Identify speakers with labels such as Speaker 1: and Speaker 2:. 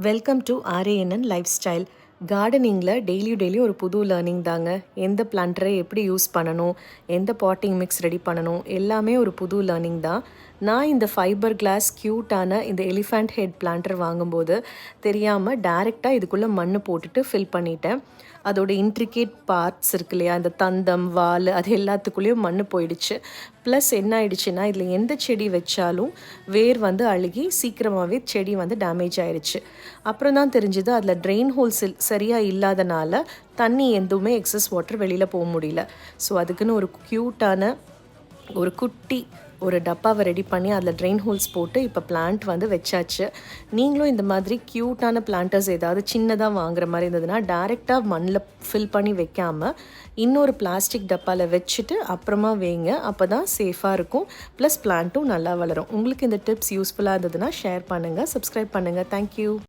Speaker 1: Welcome to RANN life style. கார்டனிங்கில் டெய்லியும் ஒரு புது லேர்னிங் தாங்க. எந்த பிளான்ட்டரை எப்படி யூஸ் பண்ணணும், எந்த பாட்டிங் மிக்ஸ் ரெடி பண்ணணும், எல்லாமே ஒரு புது லேர்னிங் தான். நான் இந்த ஃபைபர் கிளாஸ் க்யூட்டான இந்த எலிஃபண்ட் ஹெட் பிளான்ட்டர் வாங்கும்போது தெரியாமல் டைரெக்டாக இதுக்குள்ளே மண் போட்டுட்டு ஃபில் பண்ணிட்டேன். அதோட இன்ட்ரிகேட் பார்ட்ஸ் இருக்கு இல்லையா, அந்த தந்தம் வால் அது எல்லாத்துக்குள்ளேயும் மண் போயிடுச்சு. ப்ளஸ் என்ன ஆயிடுச்சுன்னா, இதில் எந்த செடி வச்சாலும் வேர் அழுகி சீக்கிரமாகவே செடி டேமேஜ் ஆயிடுச்சு. அப்புறம் தான் தெரிஞ்சுது அதில் ட்ரெயின் ஹோல்ஸ் சரியாக இல்லாதனால தண்ணி எதுவுமே எக்ஸஸ் வாட்டர் வெளியில் போக முடியல. ஸோ அதுக்குன்னு ஒரு க்யூட்டான ஒரு குட்டி ஒரு டப்பாவை ரெடி பண்ணி அதில் ட்ரெயின் ஹோல்ஸ் போட்டு இப்போ பிளான்ட் வச்சாச்சு. நீங்களும் இந்த மாதிரி க்யூட்டான பிளான்ட்டர்ஸ் ஏதாவது சின்னதாக வாங்குற மாதிரி இருந்ததுன்னா டைரெக்டாக மண்ணில் ஃபில் பண்ணி வைக்காமல் இன்னொரு பிளாஸ்டிக் டப்பாவில் வச்சுட்டு அப்புறமா வைங்க. அப்போ தான் சேஃபாக இருக்கும். ப்ளஸ் பிளான்ட்டும் நல்லா வளரும். உங்களுக்கு இந்த டிப்ஸ் யூஸ்ஃபுல்லாக இருந்ததுன்னா ஷேர் பண்ணுங்கள், சப்ஸ்கிரைப் பண்ணுங்கள். தேங்க்யூ.